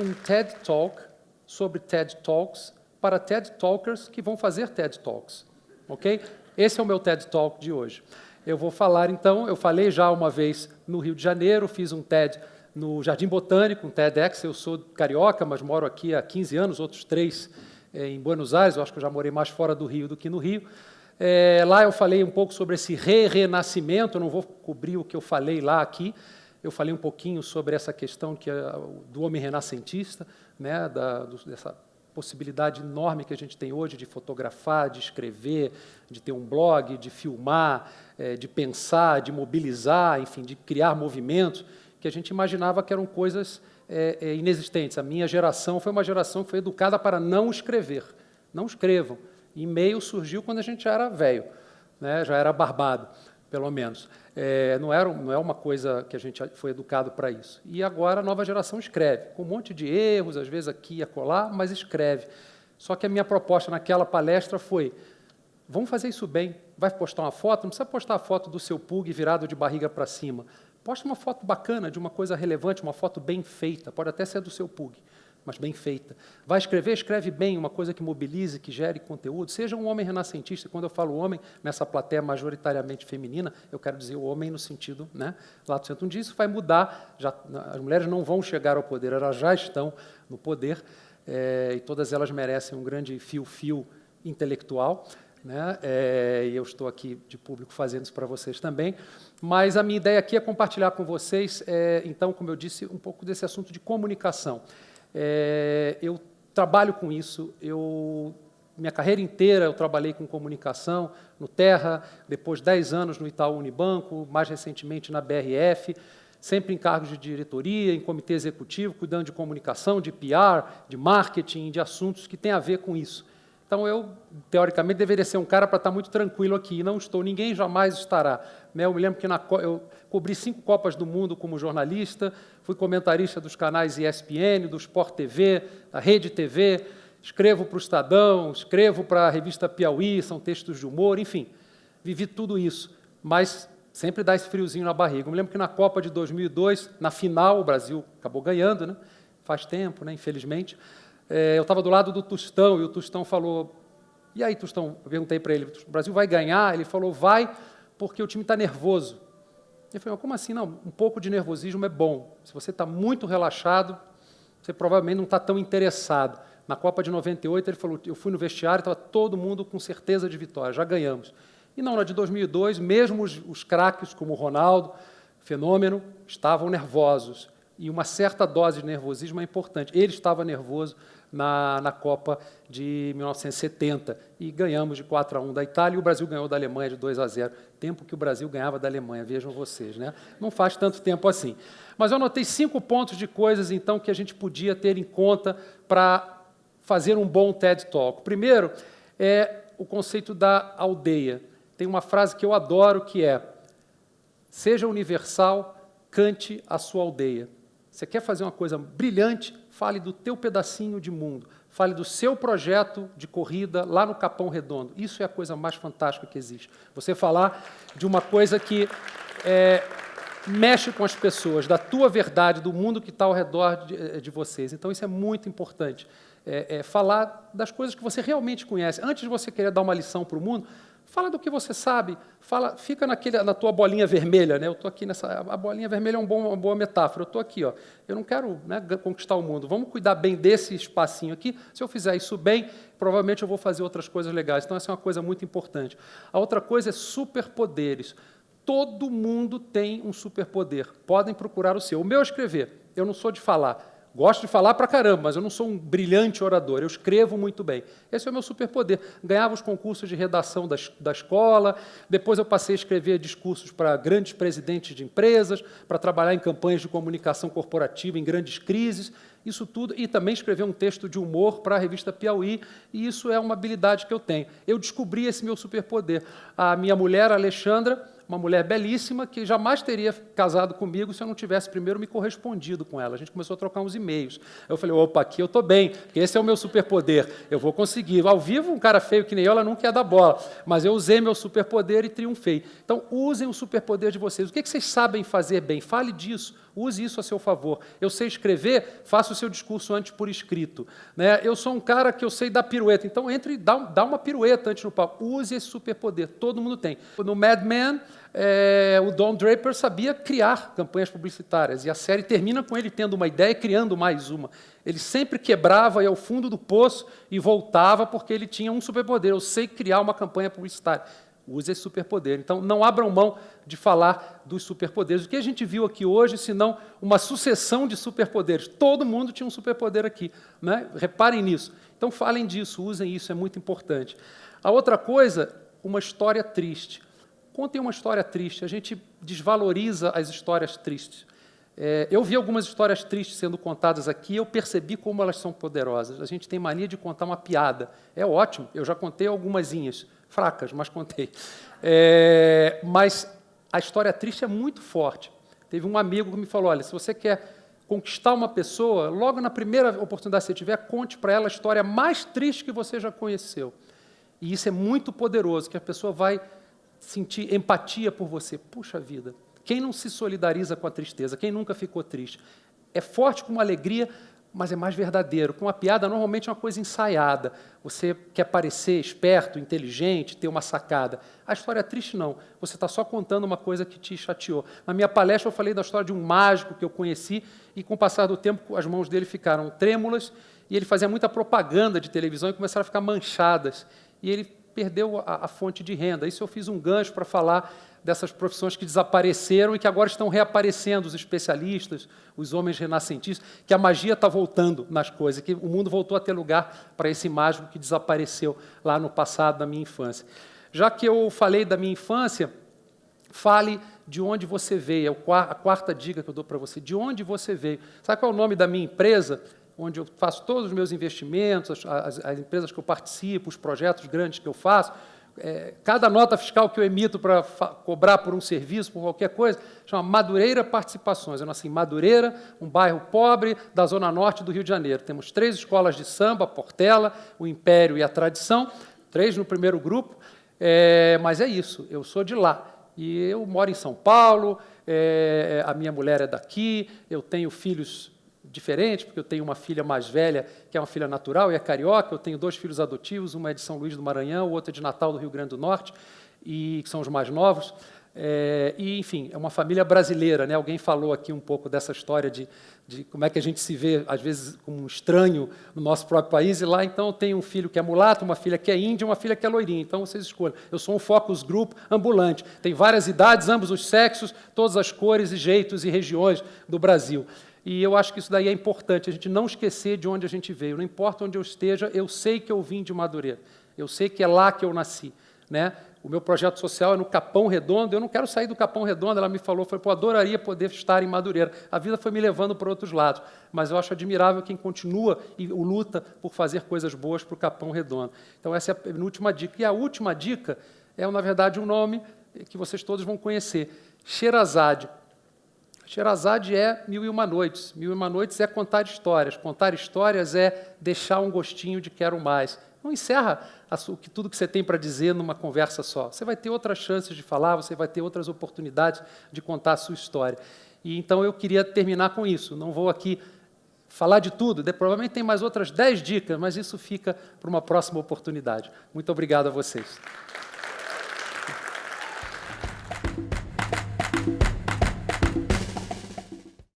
um TED Talk sobre TED Talks para TED Talkers que vão fazer TED Talks, ok? Esse é o meu TED Talk de hoje. Eu vou falar, então, eu falei já uma vez no Rio de Janeiro, fiz um TED no Jardim Botânico, um TEDx. Eu sou carioca, mas moro aqui há 15 anos, outros 3 em Buenos Aires. Eu acho que eu já morei mais fora do Rio do que no Rio. Lá eu falei um pouco sobre esse renascimento. Eu não vou cobrir o que eu falei lá aqui. Eu falei um pouquinho sobre essa questão do homem renascentista, né, dessa possibilidade enorme que a gente tem hoje de fotografar, de escrever, de ter um blog, de filmar, de pensar, de mobilizar, enfim, de criar movimentos que a gente imaginava que eram coisas inexistentes. A minha geração foi uma geração que foi educada para não escrever. Não escrevam. E-mail surgiu quando a gente já era velho, né, já era barbado, pelo menos. Não é uma coisa que a gente foi educado para isso. E agora a nova geração escreve, com um monte de erros, às vezes aqui e acolá, mas escreve. Só que a minha proposta naquela palestra foi, vamos fazer isso bem. Vai postar uma foto? Não precisa postar a foto do seu pug virado de barriga para cima. Posta uma foto bacana, de uma coisa relevante, uma foto bem feita. Pode até ser do seu pug, mas bem feita. Vai escrever? Escreve bem, uma coisa que mobilize, que gere conteúdo. Seja um homem renascentista. Quando eu falo homem, nessa plateia majoritariamente feminina, eu quero dizer o homem no sentido, né, lato sensu. Um dia isso vai mudar. As mulheres não vão chegar ao poder, elas já estão no poder, e todas elas merecem um grande fio-fio intelectual, né? E eu estou aqui de público fazendo isso para vocês também. Mas a minha ideia aqui é compartilhar com vocês, então, como eu disse, um pouco desse assunto de comunicação. Eu trabalho com isso, minha carreira inteira eu trabalhei com comunicação no Terra, depois 10 anos no Itaú Unibanco, mais recentemente na BRF, sempre em cargos de diretoria, em comitê executivo, cuidando de comunicação, de PR, de marketing, de assuntos que têm a ver com isso. Então, eu, teoricamente, deveria ser um cara para estar muito tranquilo aqui, e não estou, ninguém jamais estará. Eu me lembro que eu cobri 5 Copas do Mundo como jornalista, fui comentarista dos canais ESPN, do Sport TV, da Rede TV, escrevo para o Estadão, escrevo para a revista Piauí, são textos de humor, enfim, vivi tudo isso, mas sempre dá esse friozinho na barriga. Eu me lembro que na Copa de 2002, na final, o Brasil acabou ganhando, né? Faz tempo, né? Infelizmente. Eu estava do lado do Tostão, e o Tostão falou, e aí, Tostão? Eu perguntei para ele, o Brasil vai ganhar? Ele falou, vai, porque o time está nervoso. Eu falei, mas como assim? Não, um pouco de nervosismo é bom. Se você está muito relaxado, você provavelmente não está tão interessado. Na Copa de 98, ele falou, eu fui no vestiário, estava todo mundo com certeza de vitória, já ganhamos. E não, na de 2002, mesmo os craques como o Ronaldo, fenômeno, estavam nervosos. E uma certa dose de nervosismo é importante. Ele estava nervoso na Copa de 1970 e ganhamos de 4-1 da Itália, e o Brasil ganhou da Alemanha de 2-0. Tempo que o Brasil ganhava da Alemanha, vejam vocês, né? Não faz tanto tempo assim. Mas eu anotei 5 pontos de coisas, então, que a gente podia ter em conta para fazer um bom TED Talk. Primeiro é o conceito da aldeia. Tem uma frase que eu adoro, que é: seja universal, cante a sua aldeia. Você quer fazer uma coisa brilhante? Fale do teu pedacinho de mundo. Fale do seu projeto de corrida lá no Capão Redondo. Isso é a coisa mais fantástica que existe. Você falar de uma coisa que mexe com as pessoas, da tua verdade, do mundo que está ao redor de vocês. Então, isso é muito importante. Falar das coisas que você realmente conhece. Antes de você querer dar uma lição para o mundo, fala do que você sabe, fica na tua bolinha vermelha, né? Eu estou aqui a bolinha vermelha é uma boa metáfora. Eu estou aqui, ó. Eu não quero, né, conquistar o mundo. Vamos cuidar bem desse espacinho aqui. Se eu fizer isso bem, provavelmente eu vou fazer outras coisas legais. Então, essa é uma coisa muito importante. A outra coisa é superpoderes. Todo mundo tem um superpoder. Podem procurar o seu. O meu é escrever. Eu não sou de falar. Gosto de falar pra caramba, mas eu não sou um brilhante orador. Eu escrevo muito bem. Esse é o meu superpoder. Ganhava os concursos de redação da escola, depois eu passei a escrever discursos para grandes presidentes de empresas, para trabalhar em campanhas de comunicação corporativa em grandes crises, isso tudo, e também escrever um texto de humor para a revista Piauí, e isso é uma habilidade que eu tenho. Eu descobri esse meu superpoder. A minha mulher, a Alexandra, uma mulher belíssima, que jamais teria casado comigo se eu não tivesse primeiro me correspondido com ela. A gente começou a trocar uns e-mails. Eu falei, opa, aqui eu estou bem, porque esse é o meu superpoder, eu vou conseguir. Ao vivo, um cara feio que nem eu, ela não quer dar bola, mas eu usei meu superpoder e triunfei. Então, usem o superpoder de vocês. O que vocês sabem fazer bem? Fale disso. Use isso a seu favor. Eu sei escrever, faça o seu discurso antes por escrito. Né? Eu sou um cara que eu sei dar pirueta, então entre e dá uma pirueta antes no palco. Use esse superpoder, todo mundo tem. No Mad Men, o Don Draper sabia criar campanhas publicitárias, e a série termina com ele tendo uma ideia e criando mais uma. Ele sempre quebrava, ia ao fundo do poço e voltava porque ele tinha um superpoder. Eu sei criar uma campanha publicitária. Use esse superpoder. Então, não abram mão de falar dos superpoderes. O que a gente viu aqui hoje, senão uma sucessão de superpoderes. Todo mundo tinha um superpoder aqui. Né? Reparem nisso. Então, falem disso, usem isso, é muito importante. A outra coisa, uma história triste. Contem uma história triste. A gente desvaloriza as histórias tristes. Eu vi algumas histórias tristes sendo contadas aqui, eu percebi como elas são poderosas. A gente tem mania de contar uma piada. É ótimo, eu já contei algumasinhas, fracas, mas contei. Mas a história triste é muito forte. Teve um amigo que me falou, olha, se você quer conquistar uma pessoa, logo na primeira oportunidade que você tiver, conte para ela a história mais triste que você já conheceu. E isso é muito poderoso, que a pessoa vai sentir empatia por você. Puxa vida! Quem não se solidariza com a tristeza? Quem nunca ficou triste? É forte com uma alegria, mas é mais verdadeiro. Com uma piada, normalmente é uma coisa ensaiada. Você quer parecer esperto, inteligente, ter uma sacada. A história triste, não. Você está só contando uma coisa que te chateou. Na minha palestra, eu falei da história de um mágico que eu conheci, e, com o passar do tempo, as mãos dele ficaram trêmulas, e ele fazia muita propaganda de televisão e começaram a ficar manchadas. E ele perdeu a fonte de renda. Isso eu fiz um gancho para falar dessas profissões que desapareceram e que agora estão reaparecendo, os especialistas, os homens renascentistas, que a magia está voltando nas coisas, que o mundo voltou a ter lugar para esse mágico que desapareceu lá no passado, da minha infância. Já que eu falei da minha infância, fale de onde você veio. A quarta dica que eu dou para você, de onde você veio. Sabe qual é o nome da minha empresa? Onde eu faço todos os meus investimentos, as empresas que eu participo, os projetos grandes que eu faço. Cada nota fiscal que eu emito para cobrar por um serviço, por qualquer coisa, chama Madureira Participações. Eu nasci em Madureira, um bairro pobre da zona norte do Rio de Janeiro. Temos 3 escolas de samba, Portela, o Império e a Tradição, 3 no primeiro grupo, mas é isso, eu sou de lá. E eu moro em São Paulo, a minha mulher é daqui, eu tenho filhos diferente, porque eu tenho uma filha mais velha, que é uma filha natural, e é carioca, eu tenho 2 filhos adotivos, uma é de São Luís do Maranhão, o outro é de Natal, do Rio Grande do Norte, e que são os mais novos. E, enfim, é uma família brasileira. Né? Alguém falou aqui um pouco dessa história de como é que a gente se vê, às vezes, como um estranho no nosso próprio país, e lá, então, eu tenho um filho que é mulato, uma filha que é índia, uma filha que é loirinha. Então, vocês escolhem. Eu sou um focus group ambulante. Tem várias idades, ambos os sexos, todas as cores e jeitos e regiões do Brasil. E eu acho que isso daí é importante, a gente não esquecer de onde a gente veio. Não importa onde eu esteja, eu sei que eu vim de Madureira. Eu sei que é lá que eu nasci. Né? O meu projeto social é no Capão Redondo. Eu não quero sair do Capão Redondo. Ela me falou, adoraria poder estar em Madureira. A vida foi me levando para outros lados. Mas eu acho admirável quem continua e luta por fazer coisas boas para o Capão Redondo. Então, essa é a penúltima dica. E a última dica é, na verdade, um nome que vocês todos vão conhecer. Sherazade. Sherazade é Mil e Uma Noites. Mil e Uma Noites é contar histórias. Contar histórias é deixar um gostinho de quero mais. Não encerra tudo que você tem para dizer numa conversa só. Você vai ter outras chances de falar, você vai ter outras oportunidades de contar a sua história. E então eu queria terminar com isso. Não vou aqui falar de tudo. Provavelmente tem mais outras 10 dicas, mas isso fica para uma próxima oportunidade. Muito obrigado a vocês.